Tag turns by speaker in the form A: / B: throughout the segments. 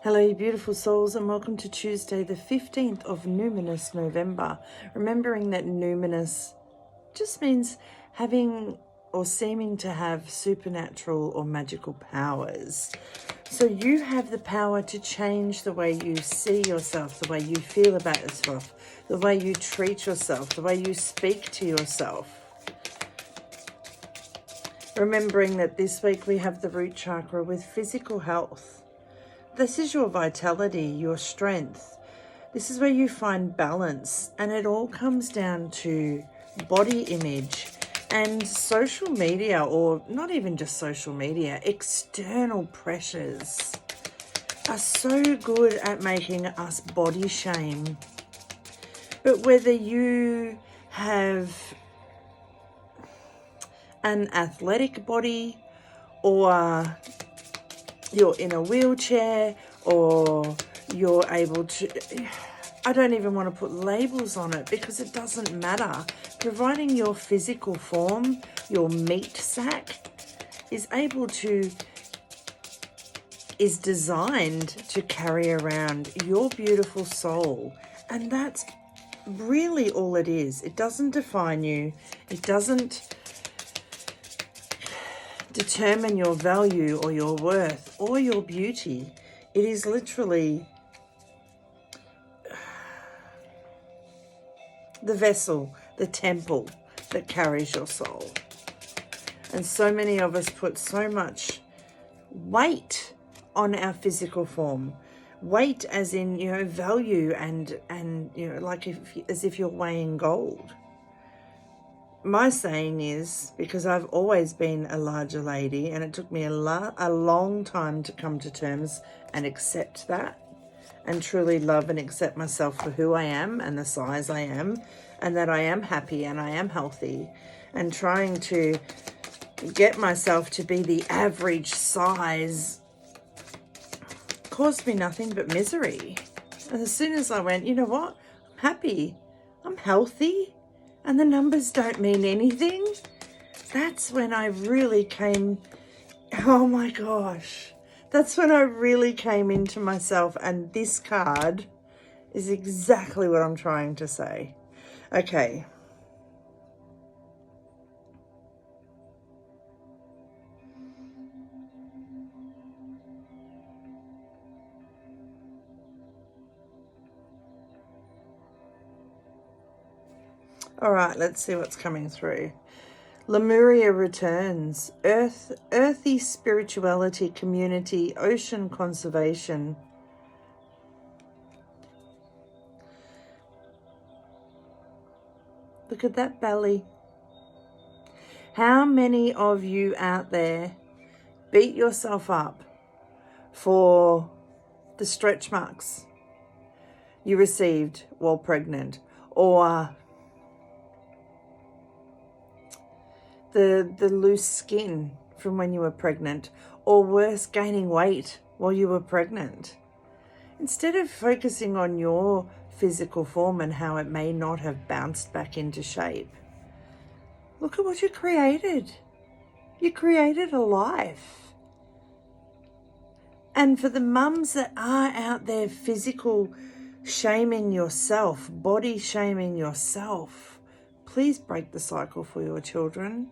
A: Hello, you beautiful souls, and welcome to Tuesday, the 15th of Numinous November. Remembering that Numinous just means having or seeming to have supernatural or magical powers. So you have the power to change the way you see yourself, the way you feel about yourself, the way you treat yourself, the way you speak to yourself. Remembering that this week we have the root chakra with physical health. This is your vitality, your strength. This is where you find balance, and it all comes down to body image and social media, or not even just social media, external pressures are so good at making us body shame. But whether you have an athletic body or you're in a wheelchair or you're able to, I don't even want to put labels on it because it doesn't matter. Providing your physical form, your meat sack, is designed to carry around your beautiful soul. And that's really all it is. It doesn't define you. It doesn't determine your value or your worth or your beauty. It is literally the vessel, the temple that carries your soul. And so many of us put so much weight on our physical form. Weight as in, value and like as if you're weighing gold. My saying is, because I've always been a larger lady, and it took me a long time to come to terms and accept that, and truly love and accept myself for who I am and the size I am, and that I am happy and I am healthy, and trying to get myself to be the average size caused me nothing but misery. And as soon as I went, you know what, I'm happy, I'm healthy, and the numbers don't mean anything, that's when I really came, oh my gosh, that's when I really came into myself. And this card is exactly what I'm trying to say. Okay. All right, let's see what's coming through. Lemuria returns. Earthy spirituality, community, ocean conservation. Look at that belly. How many of you out there beat yourself up for the stretch marks you received while pregnant, or the loose skin from when you were pregnant, or worse, gaining weight while you were pregnant? Instead of focusing on your physical form and how it may not have bounced back into shape, look at what you created. You created a life. And for the mums that are out there physical shaming yourself, body shaming yourself, please break the cycle for your children.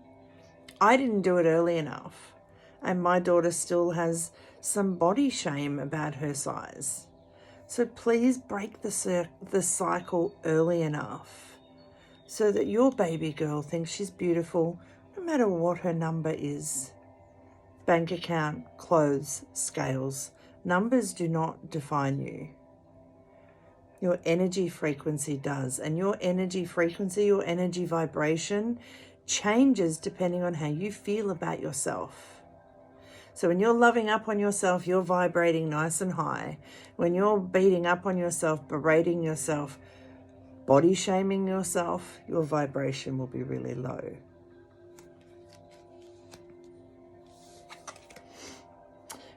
A: I didn't do it early enough, and my daughter still has some body shame about her size. So please break the cycle early enough so that your baby girl thinks she's beautiful no matter what her number is. Bank account, clothes, scales. Numbers do not define you. Your energy frequency does. And your energy frequency, your energy vibration changes depending on how you feel about yourself. So when you're loving up on yourself, you're vibrating nice and high. When you're beating up on yourself, berating yourself, body shaming yourself, your vibration will be really low.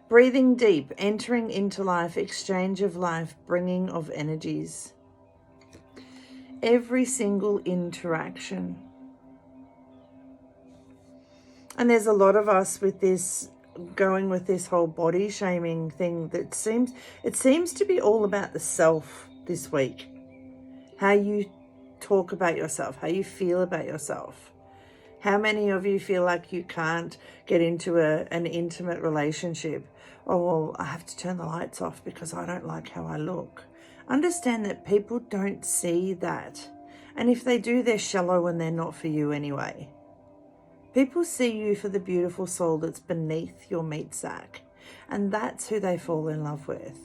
A: Breathing deep, entering into life, exchange of life, bringing of energies. Every single interaction. And there's a lot of us with this going with this whole body shaming thing that seems to be all about the self this week. How you talk about yourself, how you feel about yourself. How many of you feel like you can't get into an intimate relationship? Oh, well, I have to turn the lights off because I don't like how I look. Understand that people don't see that. And if they do, they're shallow and they're not for you anyway. People see you for the beautiful soul that's beneath your meat sack. And that's who they fall in love with.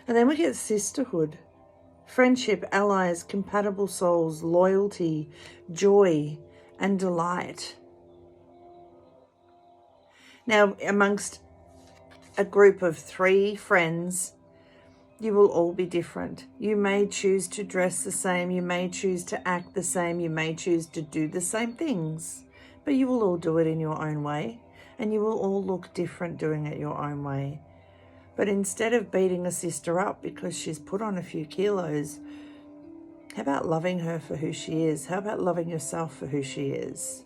A: And then we get sisterhood, friendship, allies, compatible souls, loyalty, joy, and delight. Now, amongst a group of 3 friends, you will all be different. You may choose to dress the same, you may choose to act the same, you may choose to do the same things, but you will all do it in your own way, and you will all look different doing it your own way. But instead of beating a sister up because she's put on a few kilos, how about loving her for who she is? How about loving yourself for who she is?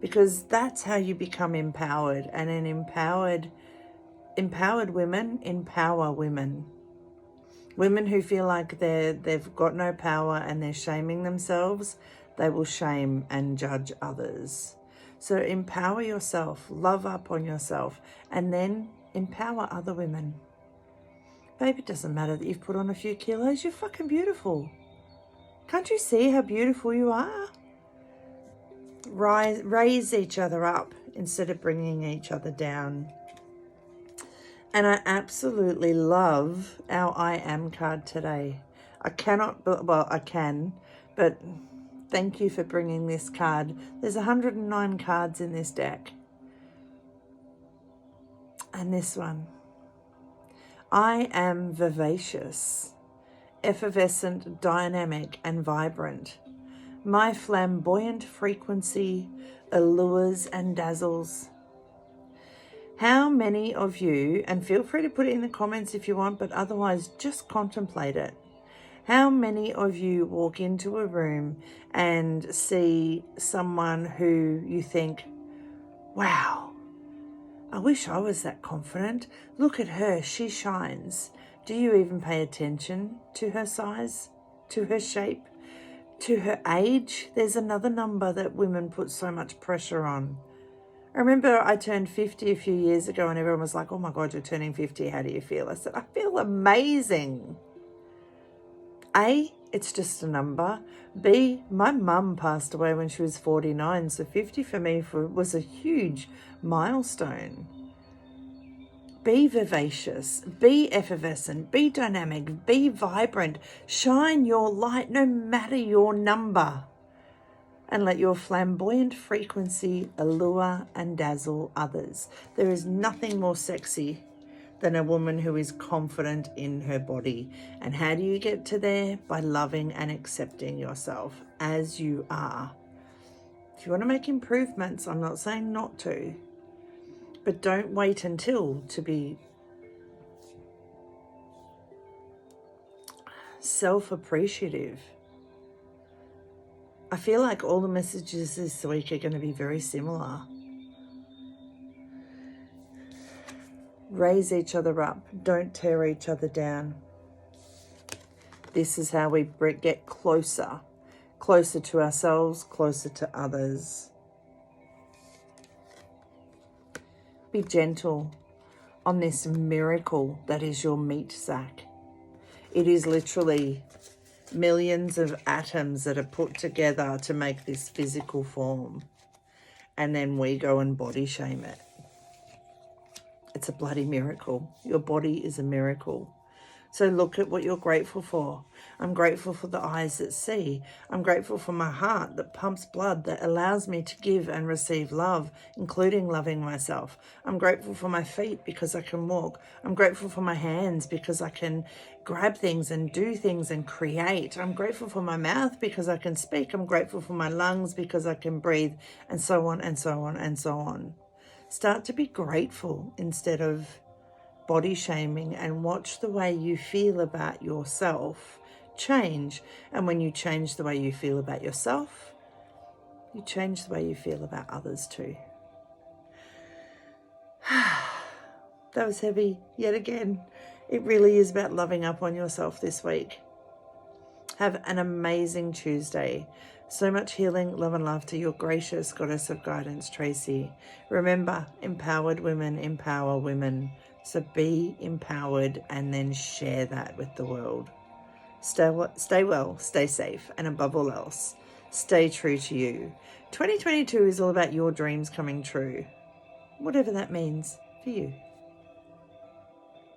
A: Because that's how you become empowered, and an empowered women empower women. Women who feel like they've got no power and they're shaming themselves, they will shame and judge others. So empower yourself, love up on yourself, and then empower other women. Babe, it doesn't matter that you've put on a few kilos. You're fucking beautiful. Can't you see how beautiful you are? Raise each other up instead of bringing each other down. And I absolutely love our I Am card today. I can, but thank you for bringing this card. There's 109 cards in this deck. And this one. I am vivacious, effervescent, dynamic, and vibrant. My flamboyant frequency allures and dazzles. How many of you, and feel free to put it in the comments if you want, but otherwise just contemplate it. How many of you walk into a room and see someone who you think, wow, I wish I was that confident. Look at her, she shines. Do you even pay attention to her size, to her shape, to her age? There's another number that women put so much pressure on. I remember I turned 50 a few years ago and everyone was like, oh my God, you're turning 50. How do you feel? I said, I feel amazing. A, it's just a number. B, my mum passed away when she was 49. So 50 for me was a huge milestone. Be vivacious, be effervescent, be dynamic, be vibrant. Shine your light no matter your number. And let your flamboyant frequency allure and dazzle others. There is nothing more sexy than a woman who is confident in her body. And how do you get to there? By loving and accepting yourself as you are. If you want to make improvements, I'm not saying not to, but don't wait until to be self-appreciative. I feel like all the messages this week are going to be very similar. Raise each other up. Don't tear each other down. This is how we get closer to ourselves, closer to others. Be gentle on this miracle that is your meat sack. It is literally millions of atoms that are put together to make this physical form. And then we go and body shame it. It's a bloody miracle. Your body is a miracle. So look at what you're grateful for. I'm grateful for the eyes that see. I'm grateful for my heart that pumps blood, that allows me to give and receive love, including loving myself. I'm grateful for my feet because I can walk. I'm grateful for my hands because I can grab things and do things and create. I'm grateful for my mouth because I can speak. I'm grateful for my lungs because I can breathe, and so on and so on and so on. Start to be grateful instead of body shaming, and watch the way you feel about yourself change. And when you change the way you feel about yourself, you change the way you feel about others too. That was heavy yet again. It really is about loving up on yourself this week. Have an amazing Tuesday. So much healing, love and love to your gracious goddess of guidance, Tracy. Remember, empowered women empower women. So be empowered and then share that with the world. Stay well, stay safe, and above all else, stay true to you. 2022 is all about your dreams coming true, whatever that means for you.